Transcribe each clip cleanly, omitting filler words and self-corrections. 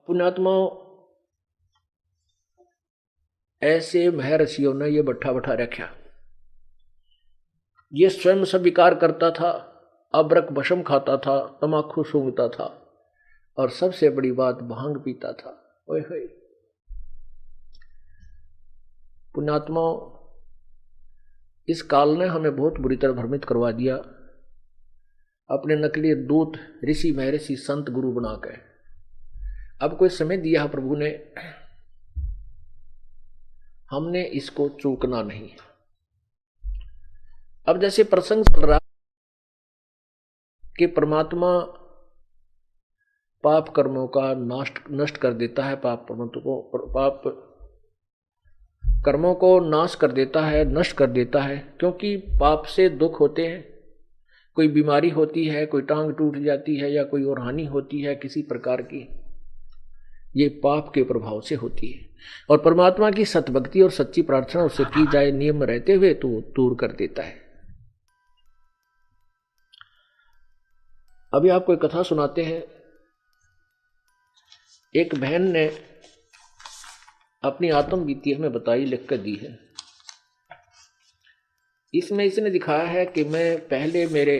पुण्यात्माओं, ऐसे महर्षियों ने ये बट्ठा बैठा रखा। ये स्वयं से विकार करता था, अबरक भस्म खाता था, तमाकू सूंघता था और सबसे बड़ी बात भांग पीता था। ओए होए पुण्यात्माओं, इस काल ने हमें बहुत बुरी तरह भ्रमित करवा दिया अपने नकली दूत ऋषि महर्षि संत गुरु बनाकर। अब कोई समय दिया प्रभु ने, हमने इसको चूकना नहीं। अब जैसे प्रसंग चल रहा कि परमात्मा पाप कर्मों का नष्ट कर देता है, पाप कर्मों को नाश कर देता है, नष्ट कर देता है, क्योंकि पाप से दुख होते हैं। कोई बीमारी होती है, कोई टांग टूट जाती है या कोई और हानि होती है किसी प्रकार की, ये पाप के प्रभाव से होती है। और परमात्मा की सतभक्ति और सच्ची प्रार्थना उससे की जाए नियम रहते हुए तो दूर कर देता है। अभी आपको एक कथा सुनाते हैं। एक बहन ने अपनी आत्म बीती हमें बताई, लिख कर दी है। इसमें इसने दिखाया है कि मैं पहले मेरे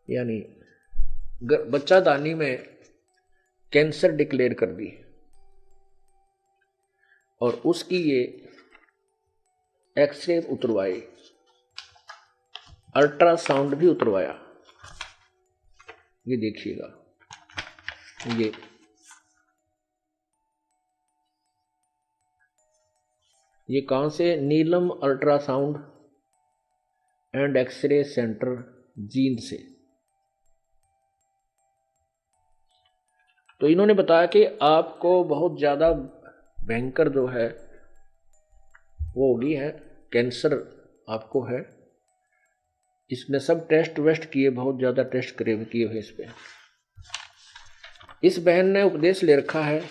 यानी बच्चादानी में कैंसर डिक्लेयर कर दी और उसकी ये एक्सरे उतरवाए, अल्ट्रासाउंड भी उतरवाया। ये देखिएगा, ये कहां से? Neelam ultrasound and x-ray centre, Jind से। तो इन्होंने बताया कि आपको बहुत ज्यादा भयंकर जो है वो होगी है, कैंसर आपको है। इसमें सब टेस्ट वेस्ट किए, बहुत ज्यादा टेस्ट किए हुए इस पे। इस बहन ने उपदेश ले रखा है।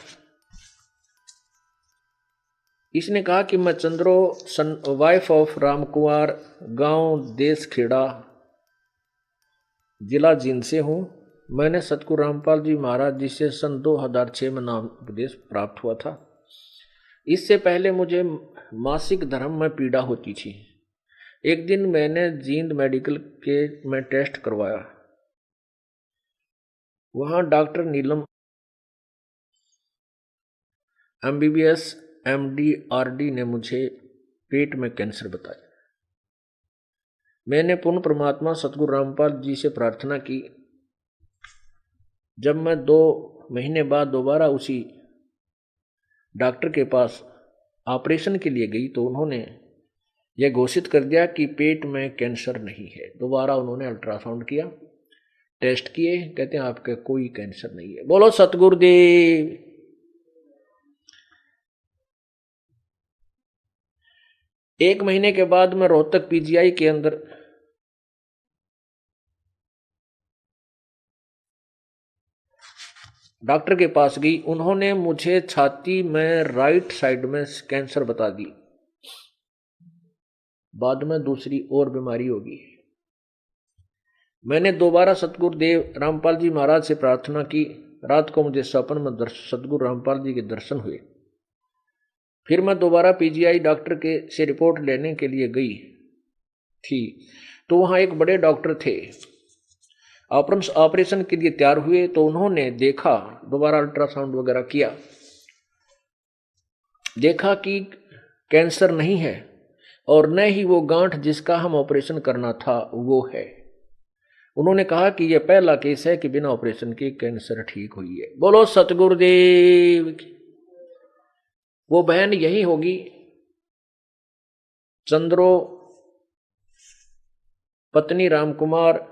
इसने कहा कि मैं चंद्रो वाइफ ऑफ राम कुमार, गांव देश खेड़ा, जिला जींद से हूं। मैंने सतगुरु रामपाल जी महाराज जी से सन 2006 में नाम उपदेश प्राप्त हुआ था। इससे पहले मुझे मासिक धर्म में पीड़ा होती थी। एक दिन मैंने जींद मेडिकल के में टेस्ट करवाया। वहां डॉक्टर नीलम MBBS MD RD ने मुझे पेट में कैंसर बताया। मैंने पुण्य परमात्मा सतगुरु रामपाल जी से प्रार्थना की। जब मैं 2 महीने बाद दोबारा उसी डॉक्टर के पास ऑपरेशन के लिए गई तो उन्होंने यह घोषित कर दिया कि पेट में कैंसर नहीं है। दोबारा उन्होंने अल्ट्रासाउंड किया, टेस्ट किए, कहते हैं आपके कोई कैंसर नहीं है। बोलो सतगुरुदेव। एक महीने के बाद मैं रोहतक PGI के अंदर डॉक्टर के पास गई। उन्होंने मुझे छाती में राइट साइड में कैंसर बता दी। बाद में दूसरी और बीमारी होगी। मैंने दोबारा सतगुरुदेव रामपाल जी महाराज से प्रार्थना की। रात को मुझे सपन में सतगुरु रामपाल जी के दर्शन हुए। फिर मैं दोबारा PGI डॉक्टर के से रिपोर्ट लेने के लिए गई थी तो वहां एक बड़े डॉक्टर थे। ऑपरेशन के लिए तैयार हुए तो उन्होंने देखा, दोबारा अल्ट्रासाउंड वगैरह किया, देखा कि कैंसर नहीं है और न ही वो गांठ जिसका हम ऑपरेशन करना था वो है। उन्होंने कहा कि यह पहला केस है कि बिना ऑपरेशन के कैंसर ठीक हुई है। बोलो सतगुरुदेव की। वो बहन यही होगी, चंद्रो पत्नी रामकुमार,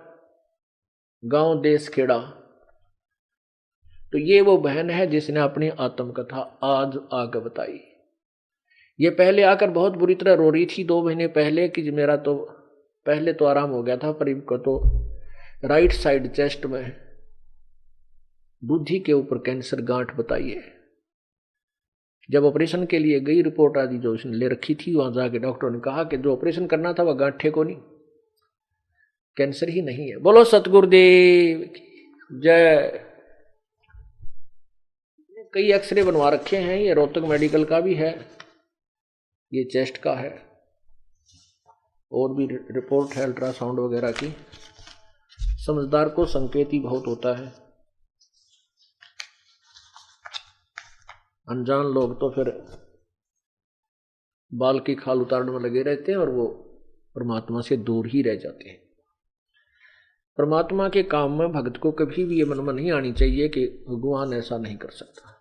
गांव देश खेड़ा। तो ये वो बहन है जिसने अपनी आत्मकथा आज आगे बताई। ये पहले आकर बहुत बुरी तरह रो रही थी 2 महीने पहले कि मेरा तो पहले तो आराम हो गया था, पर इनको तो राइट साइड चेस्ट में बुद्धि के ऊपर कैंसर गांठ बताई है। जब ऑपरेशन के लिए गई, रिपोर्ट आदि जो उसने ले रखी थी, वहां जाके डॉक्टर ने कहा कि जो ऑपरेशन करना था वह गांठ को नहीं। कैंसर ही नहीं है। बोलो सतगुरुदेव की जय। कई एक्सरे बनवा रखे हैं, ये रोहतक मेडिकल का भी है, ये चेस्ट का है, और भी रिपोर्ट है अल्ट्रासाउंड वगैरह की। समझदार को संकेत ही बहुत होता है, अनजान लोग तो फिर बाल की खाल उतारने में लगे रहते हैं और वो परमात्मा से दूर ही रह जाते हैं। परमात्मा के काम में भक्त को कभी भी ये मन में नहीं आनी चाहिए कि भगवान ऐसा नहीं कर सकता।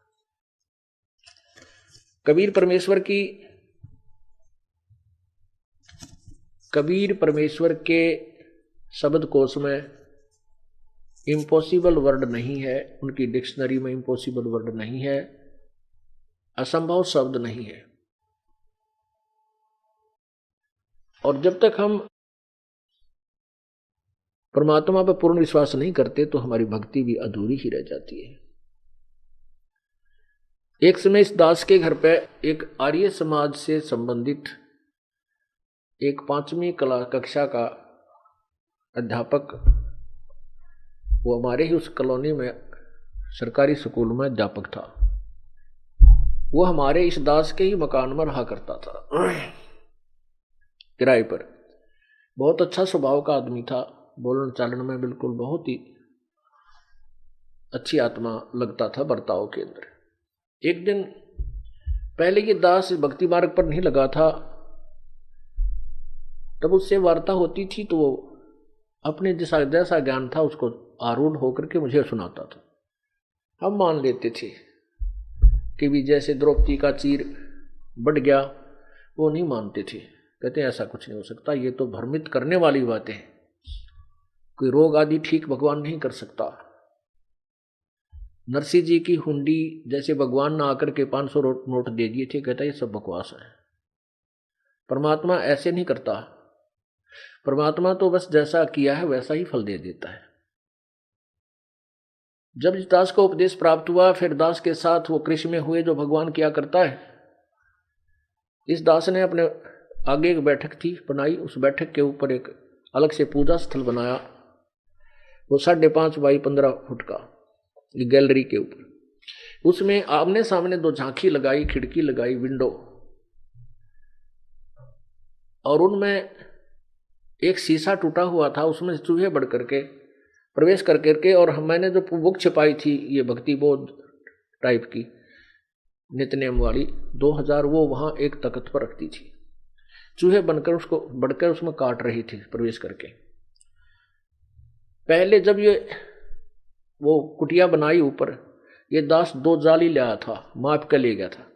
कबीर परमेश्वर के शब्द कोश में इम्पॉसिबल वर्ड नहीं है, उनकी डिक्शनरी में इम्पॉसिबल वर्ड नहीं है, असंभव शब्द नहीं है। और जब तक हम परमात्मा पर पूर्ण विश्वास नहीं करते तो हमारी भक्ति भी अधूरी ही रह जाती है। एक समय इस दास के घर पे एक आर्य समाज से संबंधित एक 5वीं कक्षा का अध्यापक, वो हमारे ही उस कॉलोनी में सरकारी स्कूल में अध्यापक था, वो हमारे इस दास के ही मकान में रहा करता था किराए पर। बहुत अच्छा स्वभाव का आदमी था, बोलन चालन में बिल्कुल बहुत ही अच्छी आत्मा लगता था बर्ताव के अंदर। एक दिन पहले ये दास भक्ति मार्ग पर नहीं लगा था, तब उससे वार्ता होती थी तो वो अपने जैसा ज्ञान था उसको आरूढ़ होकर के मुझे सुनाता था। हम मान लेते थे कि भी जैसे द्रौपदी का चीर बढ़ गया, वो नहीं मानते थे, कहते ऐसा कुछ नहीं हो सकता, ये तो भ्रमित करने वाली बातें हैं, कोई रोग आदि ठीक भगवान नहीं कर सकता। नरसिंह जी की हुंडी जैसे भगवान ने आकर के 500 नोट दे दिए थे, कहता ये सब बकवास है, परमात्मा ऐसे नहीं करता, परमात्मा तो बस जैसा किया है वैसा ही फल दे देता है। जब इस दास को उपदेश प्राप्त हुआ, फिर दास के साथ वो कृष्ण में हुए जो भगवान किया करता है। इस दास ने अपने आगे एक बैठक थी बनाई, उस बैठक के ऊपर एक अलग से पूजा स्थल बनाया, वो 5.5 बाई 15 फुट का गैलरी के ऊपर। उसमें आमने सामने 2 झांकी लगाई, खिड़की लगाई, विंडो, और उनमें एक शीशा टूटा हुआ था, उसमें चूहे बढ़ करके प्रवेश कर करके, और मैंने जो बुक छिपाई थी ये भक्ति बोध टाइप की नित्यनेम वाली 2000, वो वहां एक तख्त पर रखती थी। चूहे बनकर उसको बढ़कर उसमें काट रही थी प्रवेश करके। पहले जब ये वो कुटिया बनाई ऊपर, ये दास 2 जाली लाया था, माप कर ले गया था,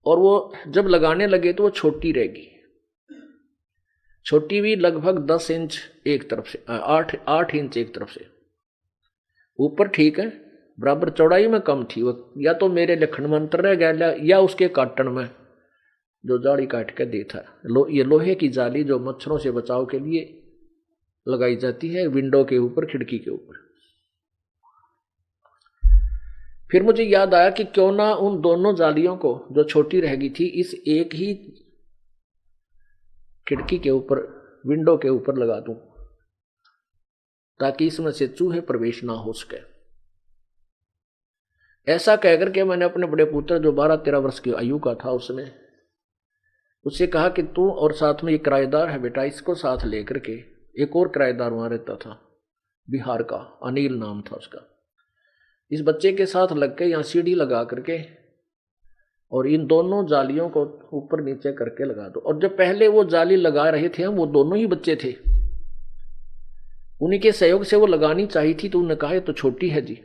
और वो जब लगाने लगे तो वो छोटी रहेगी, छोटी भी लगभग 10 इंच एक तरफ से, 8 इंच एक तरफ से, ऊपर ठीक है, बराबर चौड़ाई में कम थी वो, या तो मेरे लखन मंत्र रह गया या उसके काटन में जो जाली काट के दे था। ये लोहे की जाली जो मच्छरों से बचाव के लिए लगाई जाती है विंडो के ऊपर, खिड़की के ऊपर। फिर मुझे याद आया कि क्यों ना उन दोनों जालियों को जो छोटी रह गई थी इस एक ही खिड़की के ऊपर, विंडो के ऊपर लगा दूं, ताकि इसमें से चूहे प्रवेश ना हो सके। ऐसा कहकर के मैंने अपने बड़े पुत्र जो 12-13 वर्ष की आयु का था उससे कहा कि तू और साथ में ये किराएदार है बेटा, इसको साथ लेकर के, एक और किराएदार वहां रहता था बिहार का, अनिल नाम था उसका, इस बच्चे के साथ लग के यहाँ सीढ़ी लगा करके और इन दोनों जालियों को ऊपर नीचे करके लगा दो। और जब पहले वो जाली लगा रहे थे हम, वो दोनों ही बच्चे थे, उन्हीं के सहयोग से वो लगानी चाहिए थी, तो उन्होंने कहा तो छोटी है जी।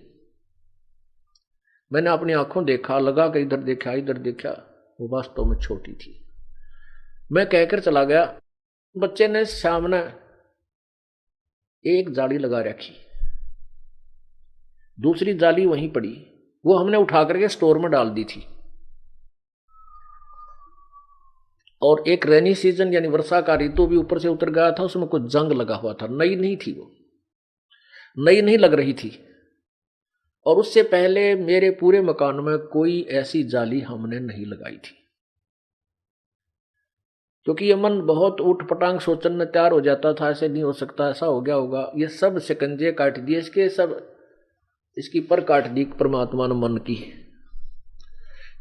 मैंने अपनी आंखों देखा, लगा कर इधर देखा इधर देखा, वो वास्तव में छोटी थी। मैं कहकर चला गया, बच्चे ने सामने एक जाली लगा रखी, दूसरी जाली वहीं पड़ी, वो हमने उठा करके स्टोर में डाल दी थी। और एक रेनी सीजन यानी वर्षा का ऋतु भी ऊपर से उतर गया था, उसमें कुछ जंग लगा हुआ था, नई नहीं थी, वो नई नहीं लग रही थी। और उससे पहले मेरे पूरे मकान में कोई ऐसी जाली हमने नहीं लगाई थी। क्योंकि ये मन बहुत ऊट पटांग सोचने में तैयार हो जाता था, ऐसे नहीं हो सकता, ऐसा हो गया होगा। ये सब शिकंजे काट दिए इसके, सब इसकी पर काट दी परमात्मा ने मन की।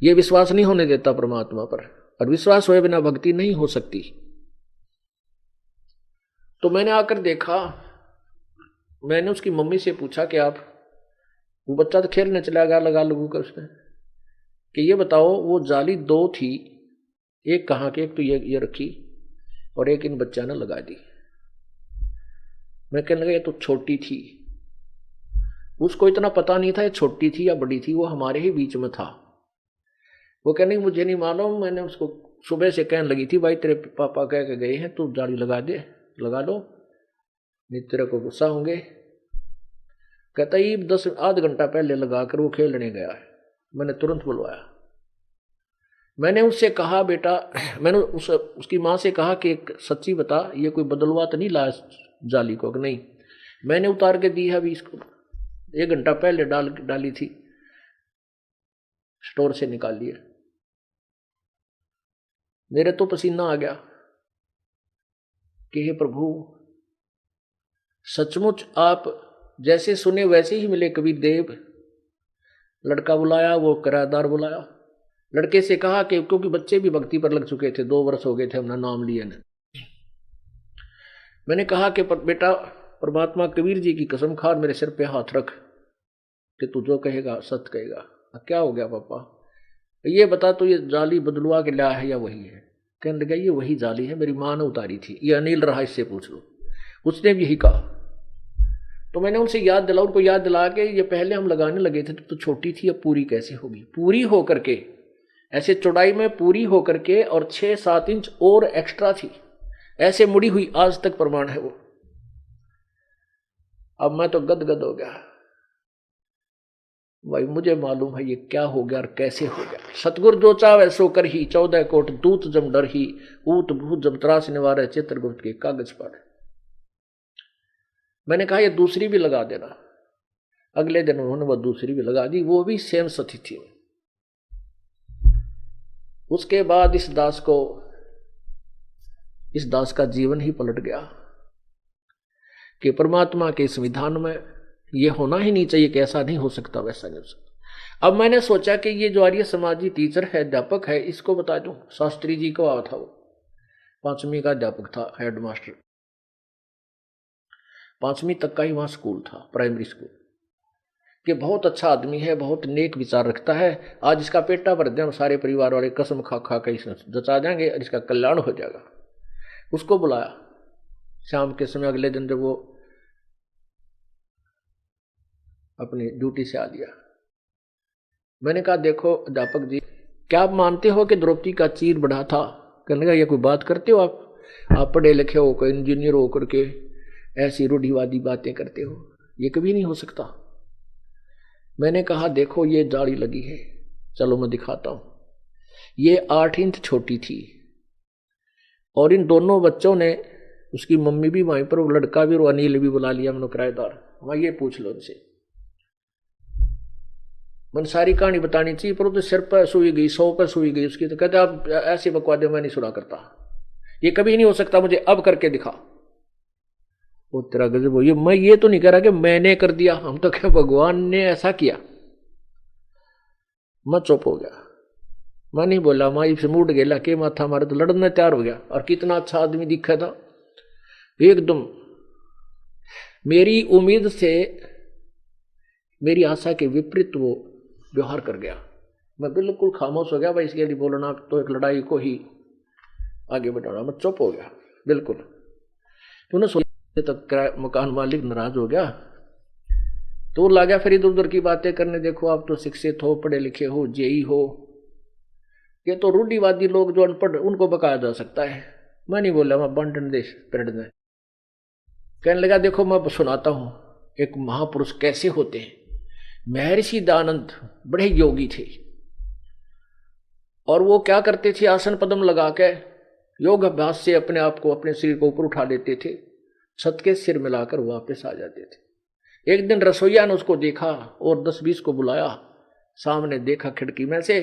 ये विश्वास नहीं होने देता परमात्मा पर, और विश्वास हुए बिना भक्ति नहीं हो सकती। तो मैंने आकर देखा, मैंने उसकी मम्मी से पूछा कि आप, वो बच्चा तो खेलने चला गया लगा लगू कर उसने, कि ये बताओ वो जाली दो थी, एक कहाँ के, एक तो ये रखी और एक इन बच्चा ने लगा दी। मैं कहने लगा ये तो छोटी थी। उसको इतना पता नहीं था ये छोटी थी या बड़ी थी, वो हमारे ही बीच में था। वो कहने मुझे नहीं मालूम, मैंने उसको सुबह से कहने लगी थी भाई तेरे पापा कह के गए हैं तू जाली लगा दे, लगा लो नहीं तेरे को गुस्सा होंगे। कहता ये 10 आध घंटा पहले लगा कर वो खेलने गया है। मैंने तुरंत बुलवाया, मैंने उससे कहा बेटा, मैंने उसकी माँ से कहा कि एक सच्ची बता, ये कोई बदलवा तो नहीं लाया जाली को? कि नहीं, मैंने उतार के दी है अभी इसको, 1 घंटा पहले डाली थी, स्टोर से निकाल लिया। मेरे तो पसीना आ गया कि हे प्रभु, सचमुच आप जैसे सुने वैसे ही मिले कबीर देव। लड़का बुलाया, वो किराएदार बुलाया, लड़के से कहा कि क्योंकि बच्चे भी भक्ति पर लग चुके थे, 2 वर्ष हो गए थे हमने नाम लिए ने। मैंने कहा कि बेटा परमात्मा कबीर जी की कसम खा, मेरे सिर पे हाथ रख कि तू जो कहेगा सत्य कहेगा। क्या हो गया पापा? ये बता तो ये जाली बदलवा के लाया है या वही है? कहने लगा ये वही जाली है, मेरी माँ ने उतारी थी, ये अनिल रहा, इससे पूछ लो। उसने भी यही कहा। तो मैंने उनसे याद दिला, उनको याद दिला के ये पहले हम लगाने लगे थे तो छोटी थी, अब पूरी कैसे होगी? पूरी होकर के ऐसे चौड़ाई में पूरी होकर के और 6-7 इंच और एक्स्ट्रा थी, ऐसे मुड़ी हुई, आज तक प्रमाण है वो। अब मैं तो गदगद हो गया भाई, मुझे मालूम है ये क्या हो गया और कैसे हो गया। सतगुरु जो चावे सो कर ही, 14 कोट दूत जम डर ही, ऊत भूत जम त्रास निवारे, चित्रगुप्त के कागज पढ़। मैंने कहा ये दूसरी भी लगा देना। अगले दिन उन्होंने वो दूसरी भी लगा दी, वो भी सेम सती थी। उसके बाद इस दास का जीवन ही पलट गया कि परमात्मा के संविधान में ये होना ही नहीं चाहिए कि ऐसा नहीं हो सकता, वैसा नहीं हो सकता। अब मैंने सोचा कि ये जो आर्य समाजी टीचर है, अध्यापक है, इसको बता दूं। शास्त्री जी को आया था, वो 5वीं का अध्यापक था, हेड मास्टर। 5वीं तक का ही वहां स्कूल था, प्राइमरी स्कूल। कि बहुत अच्छा आदमी है, बहुत नेक विचार रखता है, आज इसका पेटा भर दें, सारे परिवार वाले कसम खा खा के जचा देंगे और इसका कल्याण हो जाएगा। उसको बुलाया शाम के समय, अगले दिन जब वो अपनी ड्यूटी से आ गया। मैंने कहा देखो अध्यापक जी, क्या आप मानते हो कि द्रौपदी का चीर बढ़ा था? कहने लगा ये कोई बात करते हो आप पढ़े लिखे हो, कोई इंजीनियर हो करके ऐसी रूढ़िवादी बातें करते हो, ये कभी नहीं हो सकता। मैंने कहा देखो ये जाली लगी है, चलो मैं दिखाता हूं। ये 8 इंच छोटी थी और इन दोनों बच्चों ने, उसकी मम्मी भी वहीं पर, वो लड़का भी, और अनिल भी बुला लिया मैंने किराएदार। वहां ये पूछ लो उनसे, मन सारी कहानी बतानी चाहिए, पर तो सिर पर सुई गई, 100 पर सुई गई उसकी। तो कहते आप ऐसी बकवाद मैं नहीं सुना करता, ये कभी नहीं हो सकता, मुझे अब करके दिखा। वो तेरा गजब हो, ये मैं ये तो नहीं कह रहा कि मैंने कर दिया, हम तो क्या भगवान ने ऐसा किया। मैं चुप हो गया, मैं नहीं बोला। माँ से मूड गेला के माथा मारे तो लड़ने तैयार हो गया। और कितना अच्छा आदमी दिखा था, एकदम मेरी उम्मीद से, मेरी आशा के विपरीत वो व्यवहार कर गया। मैं बिल्कुल खामोश हो गया भाई, इसके लिए बोलना तो एक लड़ाई को ही आगे बढ़ाना। मैं चुप हो गया बिल्कुल। तूने सोचा तक मकान मालिक नाराज हो गया, तो ला गया फिर इधर उधर की बातें करने। देखो आप तो शिक्षित हो, पढ़े लिखे हो, जेई हो, ये तो रूढ़िवादी लोग जो अनपढ़, उनको बकाया जा सकता है। मैं नहीं बोला, मैं बंटन देश पलट दें। कहने लगा देखो मैं सुनाता हूं एक महापुरुष कैसे होते हैं। महर्षि दयानंद बड़े योगी थे और वो क्या करते थे, आसन पद्म लगा के योग अभ्यास से अपने आप को, अपने शरीर को ऊपर उठा लेते थे, छत के सिर मिलाकर वापस आ जाते थे। एक दिन रसोईया ने उसको देखा और 10-20 को बुलाया, सामने देखा खिड़की में से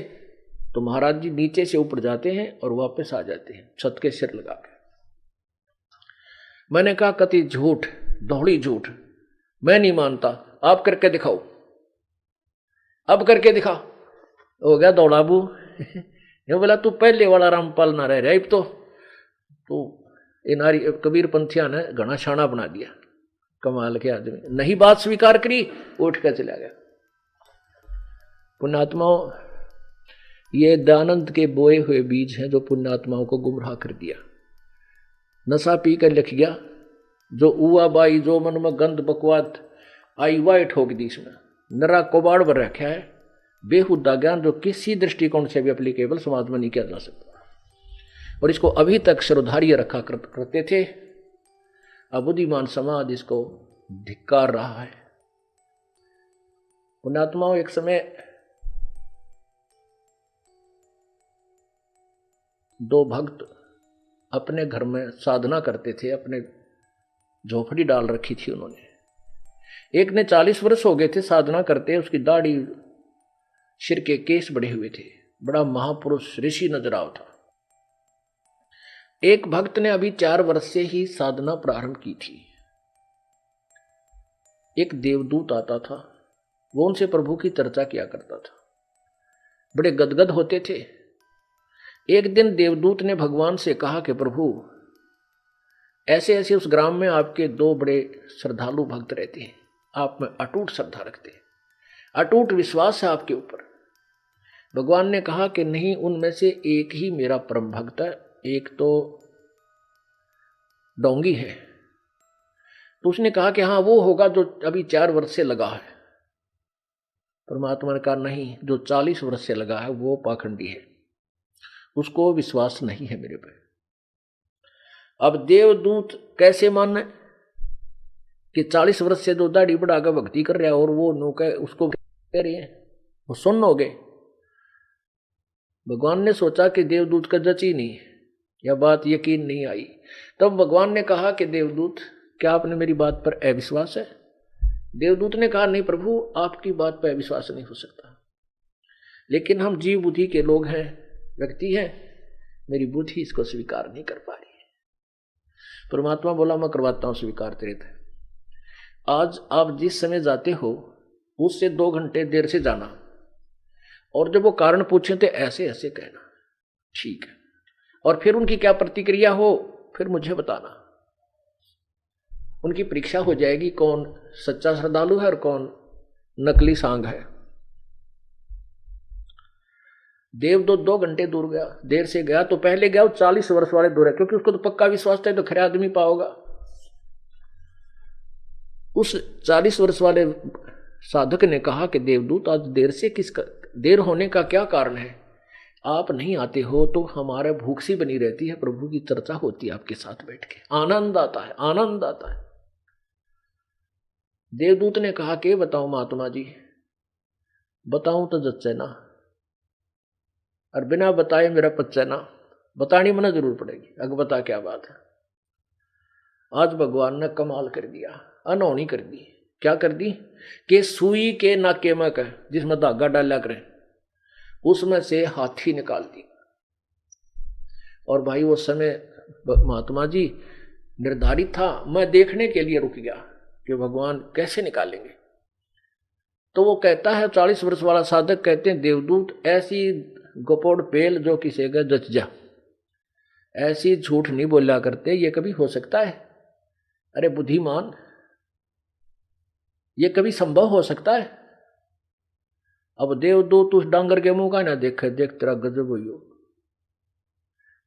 तो महाराज जी नीचे से ऊपर जाते हैं और वापस आ जाते हैं छत के सिर लगा के। मैंने कहा कति झूठ, दोहड़ी झूठ, मैं नहीं मानता, आप करके दिखाओ, अब करके दिखा। हो गया दौड़ाबू। ये बोला तू पहले वाला रामपाल ना रह रहा, अब तो ये नारी कबीर पंथिया ने घना छाना बना दिया। कमाल के आदमी, नहीं बात स्वीकार करी, उठ कर चला गया। पुण्यात्माओं, ये दयानंद के बोए हुए बीज हैं जो पुण्यात्माओं को गुमराह कर दिया। नशा पी कर लिख गया, जो उआ बाई जो मन में गंद बकवाद आई वाह ठोक दी, इसमें नरा कोबाड़ भर रखा है बेहुदा ज्ञान जो किसी दृष्टिकोण से भी एप्लीकेबल समाज में नहीं किया जा सकता। और इसको अभी तक श्रद्धार्य रखा करते थे। अब बुद्धिमान समाज इसको धिक्कार रहा है। पुण्यात्माओं, एक समय दो भक्त अपने घर में साधना करते थे, अपने झोपड़ी डाल रखी थी उन्होंने। एक ने 40 वर्ष हो गए थे साधना करते, उसकी दाढ़ी सिर के केस बढ़े हुए थे, बड़ा महापुरुष ऋषि नजर आओ था। एक भक्त ने अभी 4 वर्ष से ही साधना प्रारंभ की थी। एक देवदूत आता था, वो उनसे प्रभु की चर्चा किया करता था, बड़े गदगद होते थे। एक दिन देवदूत ने भगवान से कहा कि प्रभु, ऐसे ऐसे उस ग्राम में आपके 2 बड़े श्रद्धालु भक्त रहते हैं, आप में अटूट श्रद्धा रखते हैं, अटूट विश्वास है आपके ऊपर। भगवान ने कहा कि नहीं, उनमें से एक ही मेरा परम भक्त है, एक तो डोंगी है। तो उसने कहा कि हाँ वो होगा जो अभी 4 वर्ष से लगा है। परमात्मा ने कहा नहीं, जो 40 वर्ष से लगा है वो पाखंडी है, उसको विश्वास नहीं है मेरे पे। अब देवदूत कैसे माने कि 40 वर्ष से जो दाढ़ी बढ़ाकर भक्ति कर रहा है और वो नौका उसको कह रही है, वो सुन हो गए। भगवान ने सोचा कि देवदूत का जची नहीं, यह बात यकीन नहीं आई। तब भगवान ने कहा कि देवदूत, क्या आपने मेरी बात पर अविश्वास है? देवदूत ने कहा नहीं प्रभु, आपकी बात पर अविश्वास नहीं हो सकता, लेकिन हम जीव बुद्धि के लोग हैं, व्यक्ति हैं, मेरी बुद्धि इसको स्वीकार नहीं कर पा रही है। परमात्मा बोला मैं करवाता हूं स्वीकार तेरे थे। आज आप जिस समय जाते हो उससे 2 घंटे देर से जाना, और जब वो कारण पूछे तो ऐसे ऐसे कहना, ठीक है, और फिर उनकी क्या प्रतिक्रिया हो फिर मुझे बताना। उनकी परीक्षा हो जाएगी कौन सच्चा श्रद्धालु है और कौन नकली सांग है। देवदूत 2 घंटे दूर गया, देर से गया, तो पहले गया 40 वर्ष वाले दूर है, क्योंकि उसको तो पक्का विश्वास था तो खरे आदमी पाओगा। उस 40 वर्ष वाले साधक ने कहा कि देवदूत, आज देर होने का क्या कारण है? आप नहीं आते हो तो हमारे भूख सी बनी रहती है, प्रभु की चर्चा होती है आपके साथ बैठ के, आनंद आता है, आनंद आता है। देवदूत ने कहा कि बताओ महात्मा जी, बताऊं तो जच्चे ना, और बिना बताए मेरा पच्चे ना, बतानी मना जरूर पड़ेगी। अग बता क्या बात है? आज भगवान ने कमाल कर दिया, अनहोनी कर दी। क्या कर दी कि सुई के नाके में का जिसमें धागा डाला करें उसमें से हाथी निकाल दी। और भाई वो समय महात्मा जी निर्धारित था, मैं देखने के लिए रुक गया कि भगवान कैसे निकालेंगे। तो वो कहता है 40 वर्ष वाला साधक, कहते हैं देवदूत, ऐसी गोपोड़ पेल जो किसी का जच जा, ऐसी झूठ नहीं बोला करते, ये कभी हो सकता है? अरे बुद्धिमान, ये कभी संभव हो सकता है? अब देवदूत उस डांगर के मुंह का ना देखे, देख तेरा गजब हुई हो।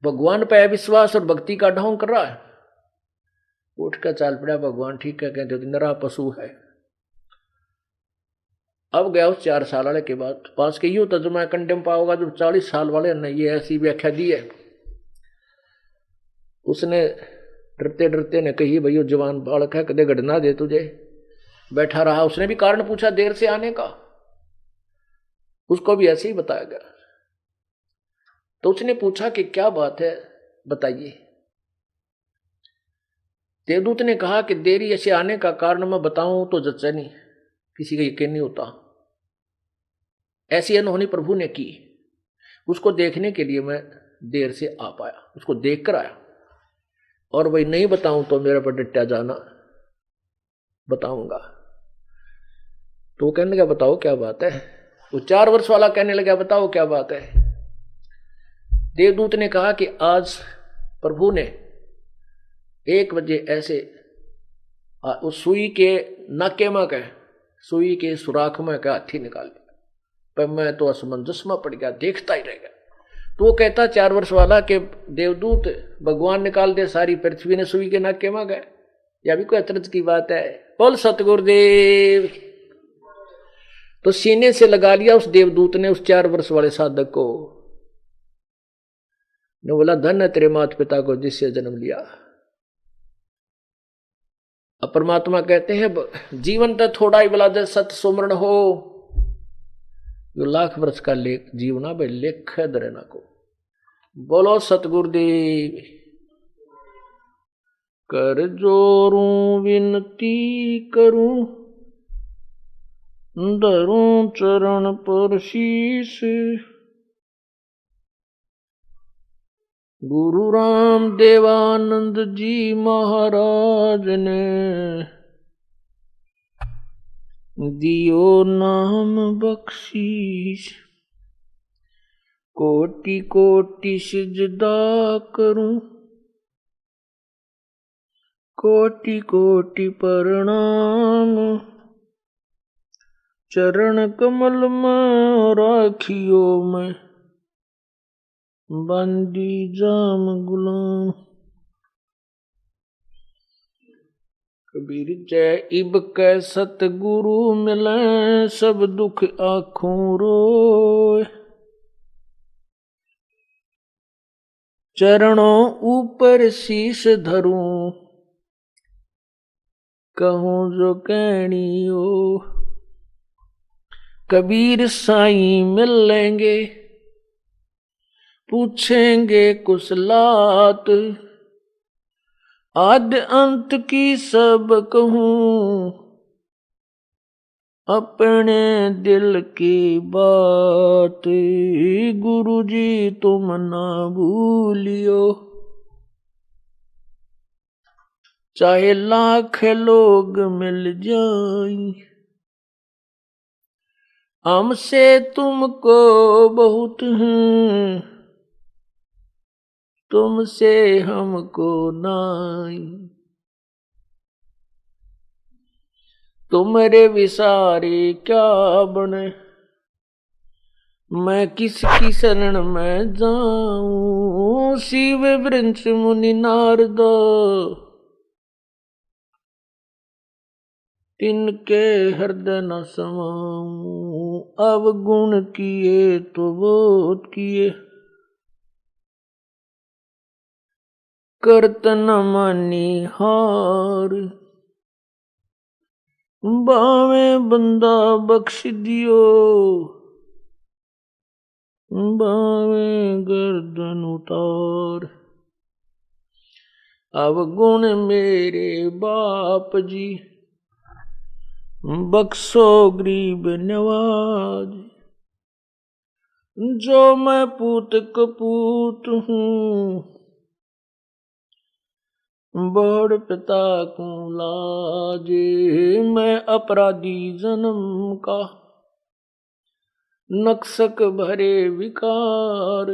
भगवान पे विश्वास और भक्ति का ढोंग कर रहा है, उठ कर चाल पड़ा। भगवान ठीक है, कहते नरा पशु है। अब गया उस 4 साल वाले के बाद पास के, यूं तर्जुमा कंडेम पाओगा जो 40 साल वाले ने ये ऐसी व्याख्या दी है। उसने डरते डरते ने कही, भैया जवान बालक है, कदे गढ़ना दे तुझे। बैठा रहा, उसने भी कारण पूछा देर से आने का, उसको भी ऐसे ही बताया गया। तो उसने पूछा कि क्या बात है बताइए। देवदूत ने कहा कि देरी ऐसे आने का कारण मैं बताऊं तो जच्चा नहीं, किसी का यकीन नहीं होता। ऐसी अनहोनी प्रभु ने की। उसको देखने के लिए मैं देर से आ पाया, उसको देख कर आया। और वही नहीं बताऊं तो मेरे पर डटा जाना, बताऊंगा। तो वो कहने लगा बताओ क्या बात है। वो 4 वर्ष वाला कहने लगा बताओ क्या बात है। देवदूत ने कहा कि आज प्रभु ने 1 बजे ऐसे उस सुई के नाके में कह, सुई के सुराख में का हाथी निकाल लिया। पर मैं तो असमंजस में पड़ गया, देखता ही रह गया। तो वो कहता 4 वर्ष वाला के देवदूत भगवान निकाल दे सारी पृथ्वी ने सुई के नाके में गए, या भी कोई अचरज की बात है। बोल सतगुरुदेव। तो सीने से लगा लिया उस देवदूत ने उस 4 वर्ष वाले साधक को। ने बोला धन है तेरे माता पिता को जिससे जन्म लिया। अब परमात्मा कहते हैं जीवन तो थोड़ा ही बला सत सुमरण हो, जो 1,00,000 वर्ष का लेख जीवना भाई लेख है दरेना को। बोलो सतगुरुदेव। कर जोरूं विनती करूं, धरूं चरण पर शीश। गुरु राम देवानंद जी महाराज ने दियो नाम बख्शीश। कोटि कोटि सिजदा करूं, कोटि कोटि प्रणाम। चरण कमल में राखियो मैं, बंदी जाम गुलाम। कबीर जय इब कै सतगुरु मिले, सब दुख आँखों रोए। चरणों ऊपर शीश धरूं, कहूं जो कहनियो। कबीर साईं मिल लेंगे, पूछेंगे कुशलात। आद अंत की सब कहूं, अपने दिल की बात। गुरु जी तुम ना भूलियो, चाहे 1,00,000 लोग मिल जाएं। हमसे तुमको बहुत हैं, तुमसे हमको नाई। तुम्हारे विसारे क्या बने, मैं किसकी शरण में जाऊं। शिव वृंश मुनि नारद, तिनके हृदय न समाऊं। अवगुण किए तो बहुत किए, करत न मानी हार। बावे बंदा बख्श दियो, बावे गर्दन उतार। अवगुण मेरे बाप जी, बख्शो गरीब नवाज। जो मैं पूत कपूत हूँ, बड़ पिता को लाज। मैं अपराधी जन्म का, नक्सक भरे विकार।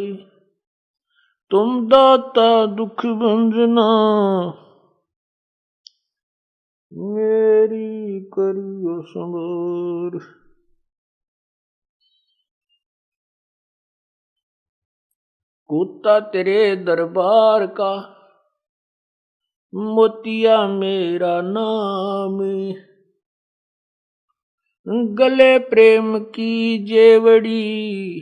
तुम दाता दुख भंजना, मेरी करियो संभार। कुत्ता तेरे दरबार का, मोतिया मेरा नाम। गले प्रेम की जेवड़ी,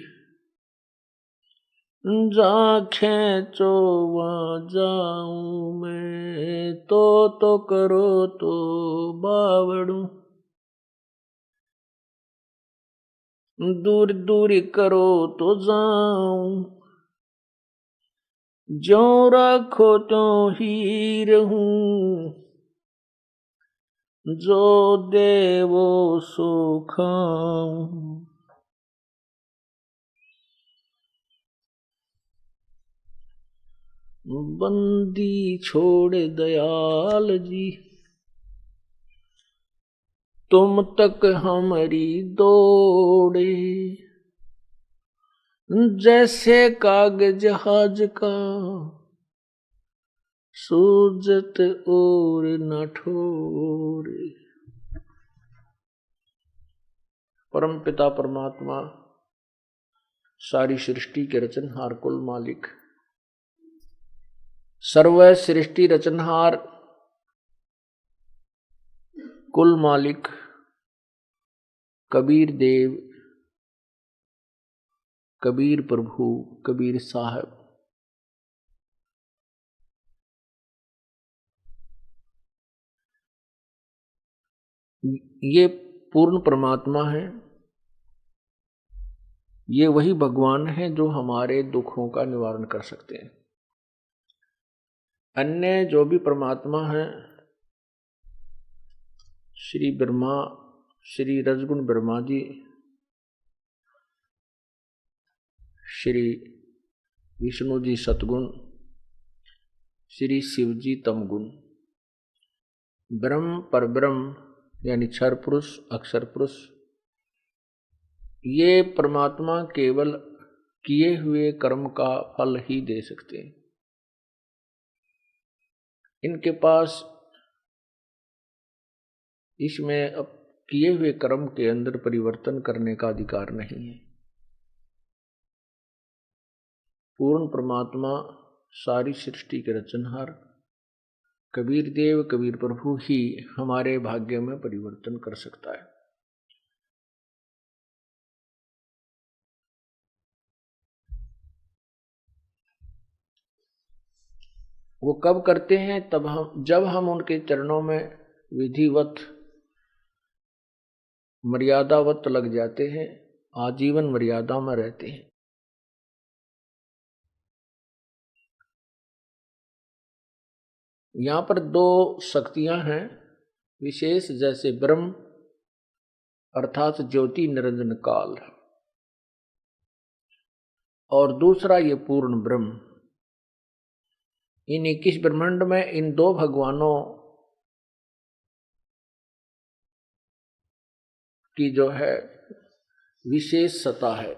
जहाँ खेचो वहाँ जाऊं मैं। तो करो तो बावड़ू, दूर दूर करो तो जाऊं। जो रखो तो ही रहूं, जो देवो सो खाऊं। बंदी छोड़ दयाल जी, तुम तक हमारी दौड़े, जैसे कागज जहाज का सूजत और न ठोरे। परम पिता परमात्मा सारी सृष्टि के रचनहार कुल मालिक, सर्व सृष्टि रचनहार कुल मालिक कबीर देव, कबीर प्रभु, कबीर साहब, ये पूर्ण परमात्मा है। ये वही भगवान है जो हमारे दुखों का निवारण कर सकते हैं। अन्य जो भी परमात्मा है, श्री ब्रह्मा, श्री रजगुण ब्रह्मा जी, श्री विष्णु जी सतगुण, श्री शिव जी तमगुण, ब्रह्म परब्रह्म यानी क्षर पुरुष, अक्षर पुरुष, ये परमात्मा केवल किए हुए कर्म का फल ही दे सकते हैं। इनके पास इसमें अब किए हुए कर्म के अंदर परिवर्तन करने का अधिकार नहीं है। पूर्ण परमात्मा सारी सृष्टि के रचनहार कबीर देव, कबीर प्रभु ही हमारे भाग्य में परिवर्तन कर सकता है। वो कब करते हैं? जब हम उनके चरणों में विधिवत मर्यादावत लग जाते हैं, आजीवन मर्यादा में रहते हैं। यहाँ पर दो शक्तियां हैं विशेष, जैसे ब्रह्म अर्थात ज्योति निरंजन काल, और दूसरा ये पूर्ण ब्रह्म। इन 21 ब्रह्मांड में इन दो भगवानों की जो है विशेष सत्ता है।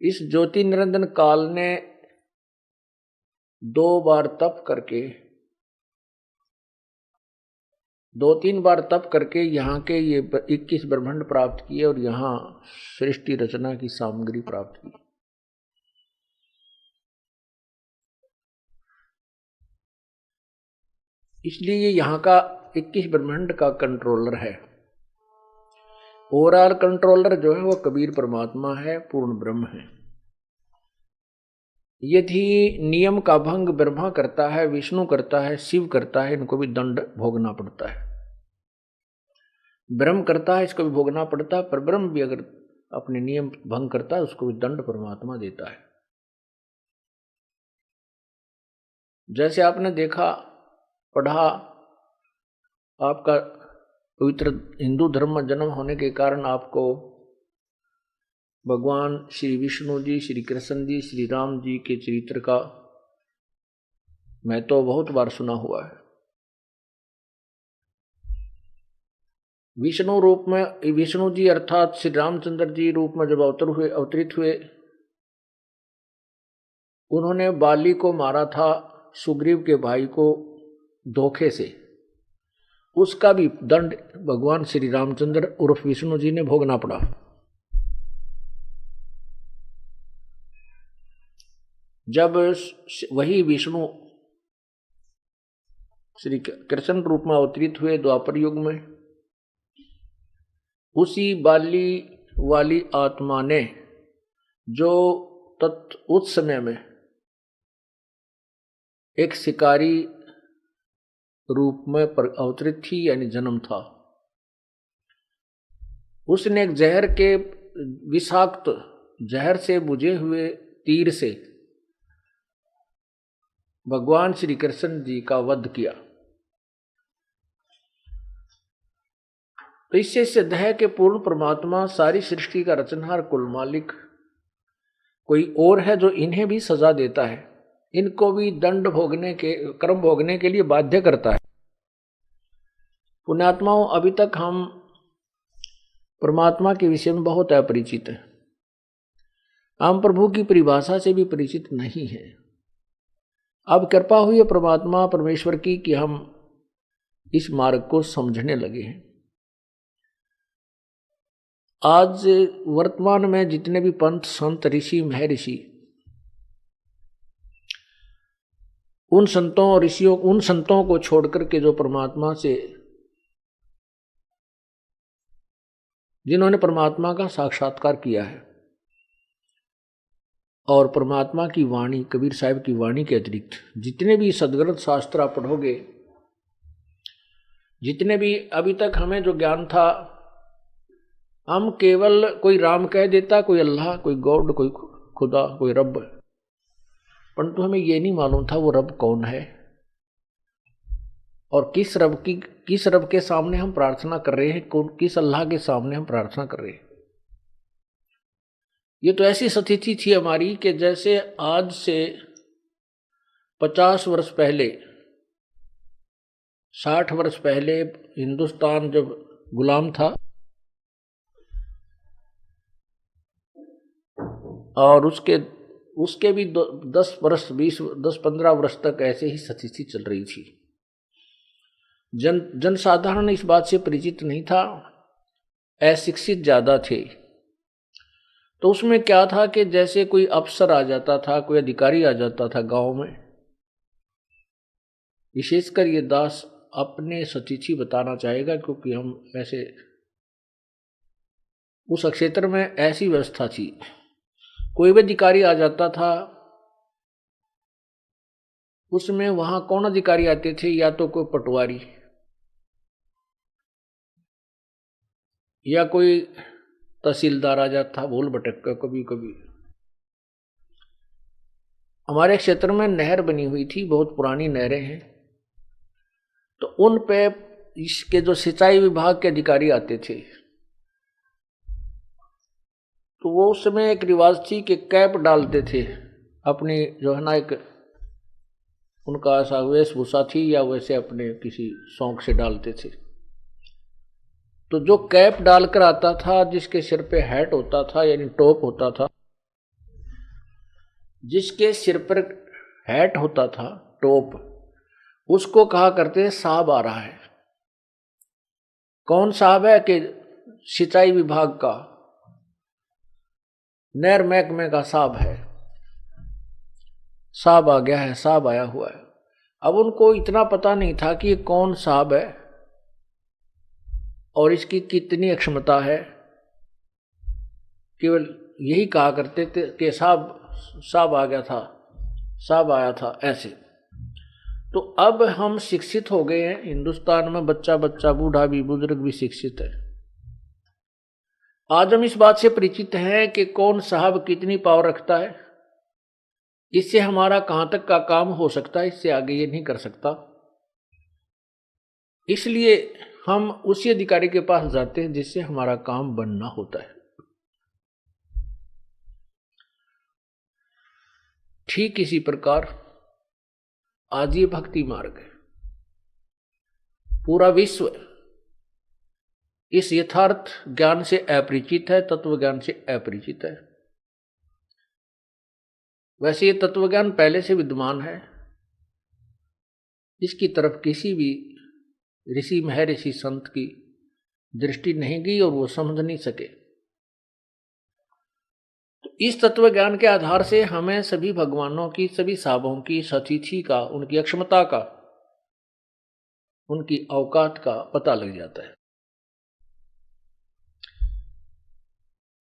इस ज्योति निरंजन काल ने 2 बार तप करके, 2-3 बार तप करके यहाँ के ये 21 ब्रह्मांड प्राप्त किए और यहाँ सृष्टि रचना की सामग्री प्राप्त की। इसलिए ये यहाँ का 21 ब्रह्मांड का कंट्रोलर है। ओवरऑल कंट्रोलर जो है वो कबीर परमात्मा है, पूर्ण ब्रह्म है। यदि नियम का भंग ब्रह्मा करता है, विष्णु करता है, शिव करता है, इनको भी दंड भोगना पड़ता है। ब्रह्म करता है, इसको भी भोगना पड़ता है, पर ब्रह्म भी अगर अपने नियम भंग करता है उसको भी दंड परमात्मा देता है। जैसे आपने देखा, पढ़ा, आपका पवित्र हिंदू धर्म में जन्म होने के कारण आपको भगवान श्री विष्णु जी, श्री कृष्ण जी, श्री राम जी के चरित्र का मैं तो बहुत बार सुना हुआ है। विष्णु रूप में, विष्णु जी अर्थात श्री रामचंद्र जी रूप में जब अवतरित हुए, उन्होंने बाली को मारा था, सुग्रीव के भाई को धोखे से। उसका भी दंड भगवान श्री रामचंद्र उर्फ विष्णु जी ने भोगना पड़ा। जब वही विष्णु श्री कृष्ण रूप में अवतरित हुए द्वापर युग में, उसी बाली वाली आत्मा ने जो उस समय में एक शिकारी रूप में अवतरित थी, यानी जन्म था, उसने एक जहर के विषाक्त जहर से बुझे हुए तीर से भगवान श्री कृष्ण जी का वध किया। तो इससे सिद्ध है कि पूर्ण परमात्मा सारी सृष्टि का रचनहार कुल मालिक कोई और है जो इन्हें भी सजा देता है, इनको भी दंड भोगने के, कर्म भोगने के लिए बाध्य करता है। पुण्यात्माओं, अभी तक हम परमात्मा के विषय में बहुत अपरिचित हैं। हम प्रभु की परिभाषा से भी परिचित नहीं है। अब कृपा हुई है परमात्मा परमेश्वर की कि हम इस मार्ग को समझने लगे हैं। आज वर्तमान में जितने भी पंथ संत ऋषि महर्षि, उन संतों और ऋषियों, उन संतों को छोड़कर के जो परमात्मा से, जिन्होंने परमात्मा का साक्षात्कार किया है और परमात्मा की वाणी, कबीर साहिब की वाणी के अतिरिक्त जितने भी सदग्रंथ शास्त्र आप पढ़ोगे, जितने भी अभी तक हमें जो ज्ञान था, हम केवल कोई राम कह देता, कोई अल्लाह, कोई गॉड, कोई खुदा, कोई रब, परंतु हमें ये नहीं मालूम था वो रब कौन है और किस रब के सामने हम प्रार्थना कर रहे हैं, किस अल्लाह के सामने हम प्रार्थना कर रहे हैं। ये तो ऐसी स्थिति थी हमारी कि जैसे आज से 50 वर्ष पहले, 60 वर्ष पहले हिंदुस्तान जब गुलाम था और उसके भी 10-15 वर्ष तक ऐसे ही स्थिति चल रही थी। जनसाधारण इस बात से परिचित नहीं था, अशिक्षित ज्यादा थे। तो उसमें क्या था कि जैसे कोई अफसर आ जाता था, कोई अधिकारी आ जाता था गांव में, विशेषकर ये दास अपने सतीथि बताना चाहेगा क्योंकि हम ऐसे उस क्षेत्र में ऐसी व्यवस्था थी। कोई भी अधिकारी आ जाता था, उसमें वहां कौन अधिकारी आते थे, या तो कोई पटवारी या कोई तहसीलदार आ जाता था, भूल भटक कर कभी कभी। हमारे क्षेत्र में नहर बनी हुई थी, बहुत पुरानी नहरें हैं, तो उन पे इसके जो सिंचाई विभाग के अधिकारी आते थे, तो वो उस समय एक रिवाज थी कि कैप डालते थे अपनी, जो है ना, एक उनका ऐसा वेशभूषा थी, या वैसे अपने किसी शौक से डालते थे। तो जो कैप डालकर आता था, जिसके सिर पे हैट होता था यानी टॉप होता था, जिसके सिर पर हैट होता था, टॉप, उसको कहा करते साहब आ रहा है। कौन साहब है? कि सिंचाई विभाग का, नहर महकमे का साहब है, साहब आ गया है, साहब आया हुआ है। अब उनको इतना पता नहीं था कि ये कौन साहब है और इसकी कितनी क्षमता है, केवल यही कहा करते थे कि साहब आ गया था, साहब आया था, ऐसे। तो अब हम शिक्षित हो गए हैं हिंदुस्तान में, बच्चा बच्चा, बूढ़ा भी, बुजुर्ग भी शिक्षित है। आज हम इस बात से परिचित हैं कि कौन साहब कितनी पावर रखता है, इससे हमारा कहां तक का काम हो सकता है, इससे आगे ये नहीं कर सकता। इसलिए हम उसी अधिकारी के पास जाते हैं जिससे हमारा काम बनना होता है। ठीक इसी प्रकार आज ये भक्ति मार्ग है। पूरा विश्व इस यथार्थ ज्ञान से अपरिचित है, तत्व ज्ञान से अपरिचित है। वैसे ये तत्व ज्ञान पहले से विद्यमान है, इसकी तरफ किसी भी ऋषि महर्षि संत की दृष्टि नहीं गई और वो समझ नहीं सके। तो इस तत्व ज्ञान के आधार से हमें सभी भगवानों की, सभी साहबों की सतिथि का, उनकी अक्षमता का, उनकी औकात का पता लग जाता है।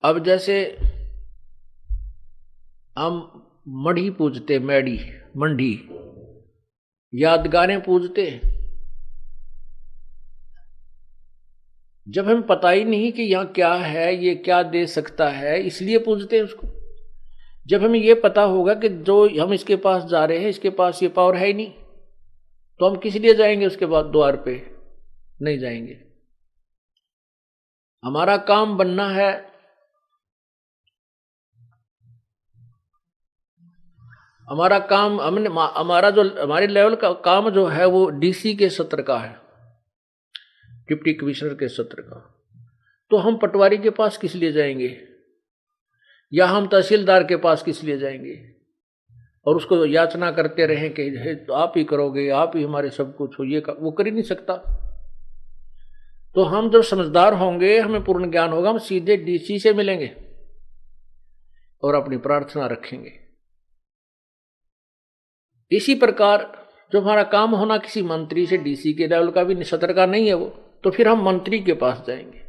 अब जैसे हम मढ़ी पूजते, मैडी, मंडी, यादगारें पूजते, जब हमें पता ही नहीं कि यहाँ क्या है, ये क्या दे सकता है, इसलिए पूजते हैं उसको। जब हमें ये पता होगा कि जो हम इसके पास जा रहे हैं, इसके पास ये पावर है ही नहीं, तो हम किस लिए जाएंगे उसके बाद द्वार पे? नहीं जाएंगे। हमारा काम बनना है हमारा काम हमने हमारा जो हमारे लेवल का काम जो है वो डीसी के सत्र का है, डिप्टी कमिश्नर के सत्र का। तो हम पटवारी के पास किस लिए जाएंगे, या हम तहसीलदार के पास किस लिए जाएंगे और उसको याचना करते रहें कि तो आप ही करोगे, आप ही हमारे सब कुछ हो, ये वो कर ही नहीं सकता। तो हम जब समझदार होंगे, हमें पूर्ण ज्ञान होगा, हम सीधे डीसी से मिलेंगे और अपनी प्रार्थना रखेंगे। इसी प्रकार जो हमारा काम होना किसी मंत्री से, डीसी के लेवल का भी सत्र का नहीं है वो, तो फिर हम मंत्री के पास जाएंगे,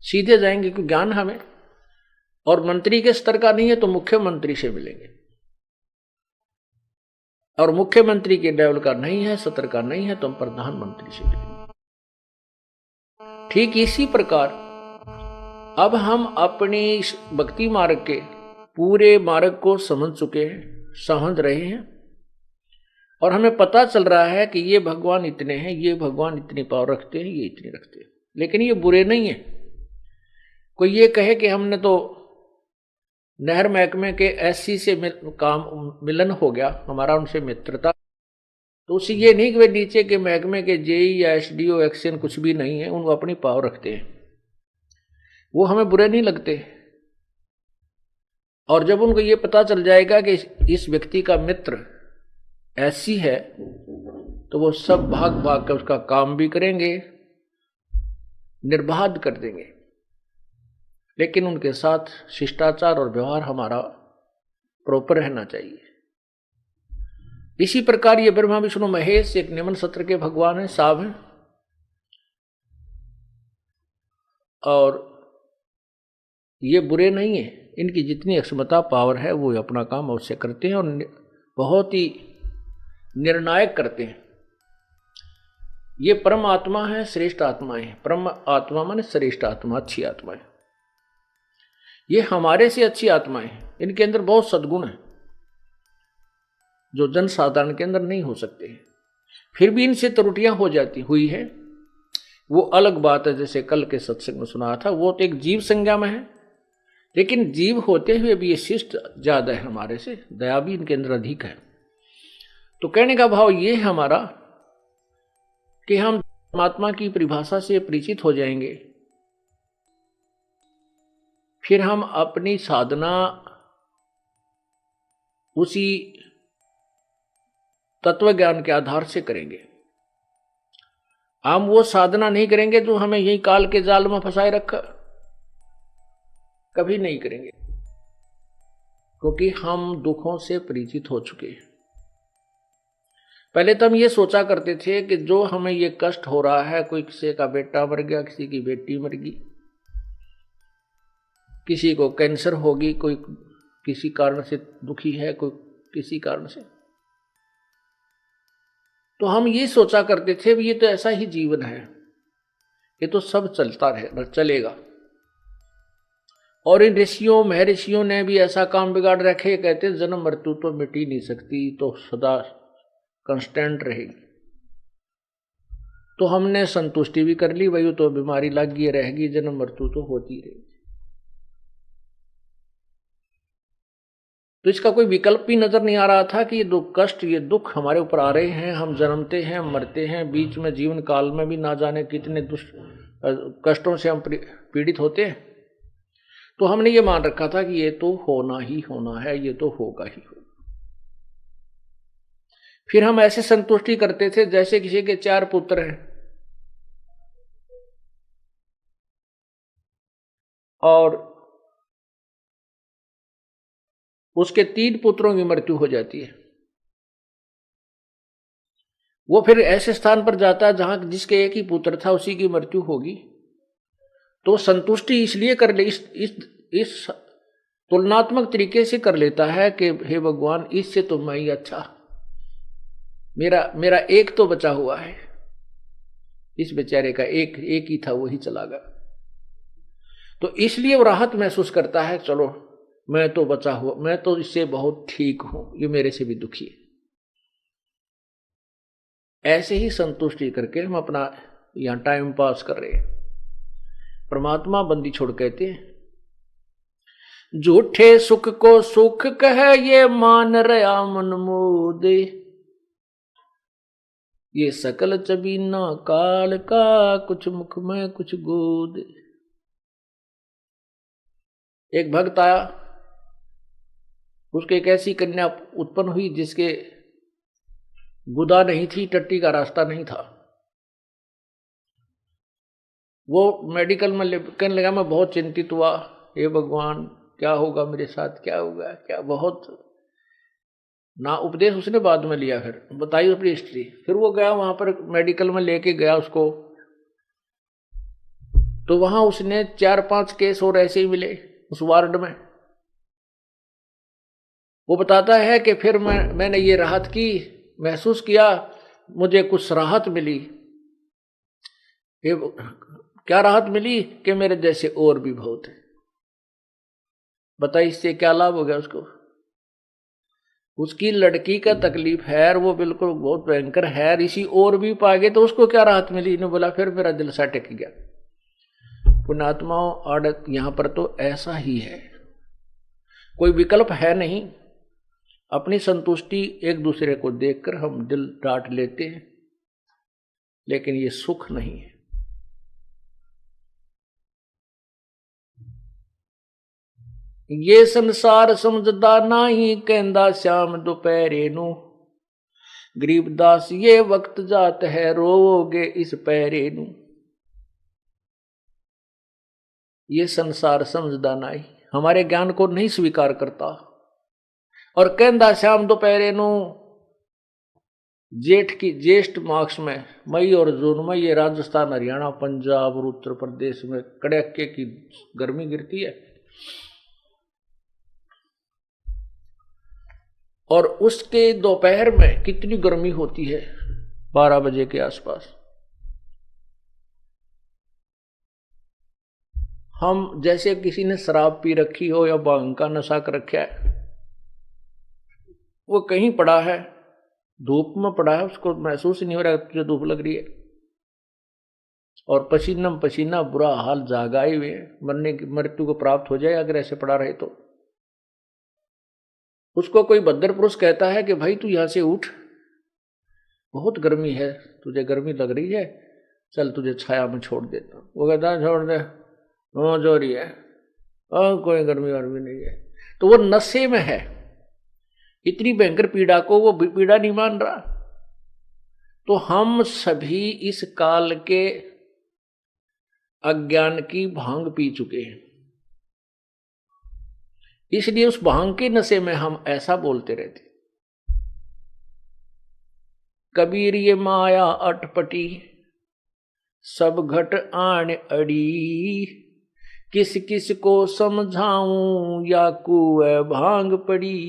सीधे जाएंगे क्योंकि ज्ञान हमें, और मंत्री के स्तर का नहीं है तो मुख्यमंत्री से मिलेंगे, और मुख्यमंत्री के लेवल का नहीं है, सत्र का नहीं है तो हम प्रधानमंत्री से मिलेंगे। ठीक इसी प्रकार अब हम अपनी भक्ति मार्ग के पूरे मार्ग को समझ चुके हैं, समझ रहे हैं, और हमें पता चल रहा है कि ये भगवान इतने हैं, ये भगवान इतनी पावर रखते हैं, ये इतनी रखते हैं, लेकिन ये बुरे नहीं है। कोई ये कहे कि हमने तो नहर महकमे के एससी से मिलन हो गया, हमारा उनसे मित्रता, तो उसे ये नहीं कि वे नीचे के महकमे के जेई या एसडीओ एक्शन कुछ भी नहीं है, उनको अपनी पावर रखते हैं, वो हमें बुरे नहीं लगते। और जब उनको ये पता चल जाएगा कि इस व्यक्ति का मित्र ऐसी है, तो वो सब भाग भाग कर उसका काम भी करेंगे, निर्बाध कर देंगे, लेकिन उनके साथ शिष्टाचार और व्यवहार हमारा प्रॉपर रहना चाहिए। इसी प्रकार ये ब्रह्मा विष्णु महेश एक निम्न सत्र के भगवान है, साहब हैं, और ये बुरे नहीं है, इनकी जितनी क्षमता पावर है वो अपना काम अवश्य करते हैं और बहुत ही निर्णायक करते हैं। ये परम आत्मा है, श्रेष्ठ आत्मा है। परम आत्मा माने श्रेष्ठ आत्मा, अच्छी आत्मा है। ये हमारे से अच्छी आत्माएं, इनके अंदर बहुत सद्गुण है जो जन साधारण के अंदर नहीं हो सकते हैं। फिर भी इनसे त्रुटियां हो जाती हुई है, वो अलग बात है। जैसे कल के सत्संग में सुना था, वो तो एक जीव संज्ञा में है, लेकिन जीव होते हुए भी ये शिष्ट ज्यादा है हमारे से, दया भी इनके अंदर अधिक है। तो कहने का भाव ये है हमारा कि हम परमात्मा की परिभाषा से परिचित हो जाएंगे, फिर हम अपनी साधना उसी तत्व ज्ञान के आधार से करेंगे। हम वो साधना नहीं करेंगे जो हमें यही काल के जाल में फंसाए रखा, कभी नहीं करेंगे, क्योंकि हम दुखों से परिचित हो चुके हैं। पहले तो हम ये सोचा करते थे कि जो हमें ये कष्ट हो रहा है, कोई किसी का बेटा मर गया, किसी की बेटी मर गई, किसी को कैंसर होगी, कोई किसी कारण से दुखी है, कोई किसी कारण से, तो हम ये सोचा करते थे ये तो ऐसा ही जीवन है, ये तो सब चलता रहे चलेगा। और इन ऋषियों महर्षियों ने भी ऐसा काम बिगाड़ रखे, कहते जन्म मृत्यु तो मिट ही नहीं सकती, तो सदा कांस्टेंट रहेगी। तो हमने संतुष्टि भी कर ली, वही तो बीमारी लगी रहेगी, जन्म मृत्यु तो होती रहेगी। तो इसका कोई विकल्प भी नजर नहीं आ रहा था कि ये दुख कष्ट, ये दुख हमारे ऊपर आ रहे हैं, हम जन्मते हैं, मरते हैं, बीच में जीवन काल में भी ना जाने कितने कष्टों से हम पीड़ित होते हैं। तो हमने ये मान रखा था कि ये तो होना ही होना है, ये तो होगा ही होगा। फिर हम ऐसे संतुष्टि करते थे जैसे किसी के 4 पुत्र हैं और उसके 3 पुत्रों की मृत्यु हो जाती है। वो फिर ऐसे स्थान पर जाता है जहां जिसके एक ही पुत्र था उसी की मृत्यु होगी, तो संतुष्टि इसलिए कर ले, इस तुलनात्मक तरीके से कर लेता है कि हे भगवान, इससे तो मैं ही अच्छा, मेरा एक तो बचा हुआ है, इस बेचारे का एक ही था, वही चला गया। तो इसलिए वो राहत महसूस करता है, चलो मैं तो बचा हुआ, मैं तो इससे बहुत ठीक हूं, ये मेरे से भी दुखी है। ऐसे ही संतुष्टि करके हम अपना यहां टाइम पास कर रहे हैं। परमात्मा बंदी छोड़ कहते हैं, झूठे सुख को सुख कहे ये मान रहा मन मोदे। ये सकल चबीना काल का कुछ मुख में कुछ गोद। एक भक्त आया, उसके एक ऐसी कन्या उत्पन्न हुई जिसके गुदा नहीं थी, टट्टी का रास्ता नहीं था। वो मेडिकल में कहने लगा मैं बहुत चिंतित हुआ, हे भगवान क्या होगा मेरे साथ, क्या होगा क्या। बहुत ना उपदेश उसने बाद में लिया, फिर बताई अपनी हिस्ट्री। फिर वो गया वहां पर मेडिकल में लेके गया उसको, तो वहां उसने 4-5 केस और ऐसे ही मिले उस वार्ड में। वो बताता है कि फिर मैंने ये राहत की, महसूस किया, मुझे कुछ राहत मिली। क्या राहत मिली कि मेरे जैसे और भी बहुत है। बताइए इससे क्या लाभ हो गया उसको। उसकी लड़की का तकलीफ है और वो बिल्कुल बहुत भयंकर है, इसी और भी पा गए तो उसको क्या राहत मिली। इन्होंने बोला फिर मेरा दिल सा टिक गया। पुण्यात्माओं आड़त यहां पर तो ऐसा ही है, कोई विकल्प है नहीं। अपनी संतुष्टि एक दूसरे को देखकर हम दिल डांट लेते हैं, लेकिन ये सुख नहीं है। ये संसार समझदा नहीं कहंदा श्याम दोपहरे नू। गरीबदास ये वक्त जात है रोओगे इस पैरे नू। ये संसार समझदा नहीं, हमारे ज्ञान को नहीं स्वीकार करता। और कहंदा श्याम दोपहरे नू, ज्येष्ठ मास में, मई और जून में ये राजस्थान हरियाणा पंजाब और उत्तर प्रदेश में कड़ाके की गर्मी गिरती है। और उसके दोपहर में कितनी गर्मी होती है, 12 बजे के आसपास। हम जैसे किसी ने शराब पी रखी हो या भांग का नशा कर रखा है, वो कहीं पड़ा है, धूप में पड़ा है, उसको महसूस ही नहीं हो रहा तुझे धूप लग रही है, और पसीना पसीना बुरा हाल, जागाए हुए मरने की मृत्यु को प्राप्त हो जाए अगर ऐसे पड़ा रहे तो। उसको कोई भद्र पुरुष कहता है कि भाई तू यहां से उठ, बहुत गर्मी है, तुझे गर्मी लग रही है, चल तुझे छाया में छोड़ देता हूं। वो कहता है छोड़ दे, वो जो रही है, कोई गर्मी वर्मी नहीं है। तो वो नशे में है, इतनी भयंकर पीड़ा को वो पीड़ा नहीं मान रहा। तो हम सभी इस काल के अज्ञान की भांग पी चुके हैं, इसलिए उस भांग के नशे में हम ऐसा बोलते रहते। कबीर ये माया अटपटी सब घट आन अड़ी। किस किस को समझाऊं या कुएं भांग पड़ी।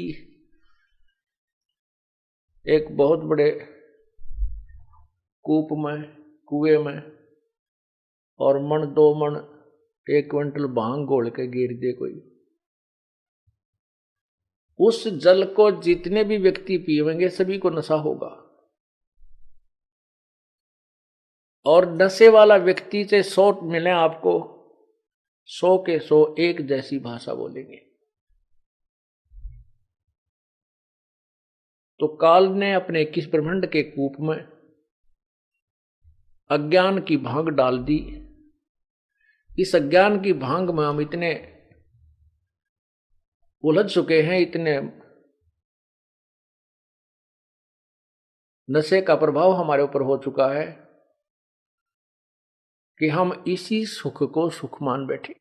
एक बहुत बड़े कूप में, कुएं में, और 1-2 मन 1 क्विंटल भांग घोल के गिर दे कोई, उस जल को जितने भी व्यक्ति पीवेंगे सभी को नशा होगा। और नशे वाला व्यक्ति से 100 मिले आपको, 100 के 100 एक जैसी भाषा बोलेंगे। तो काल ने अपने 21 ब्रह्मांड के कूप में अज्ञान की भांग डाल दी। इस अज्ञान की भांग में हम इतने उलझ चुके हैं, इतने नशे का प्रभाव हमारे ऊपर हो चुका है कि हम इसी सुख को सुख मान बैठे।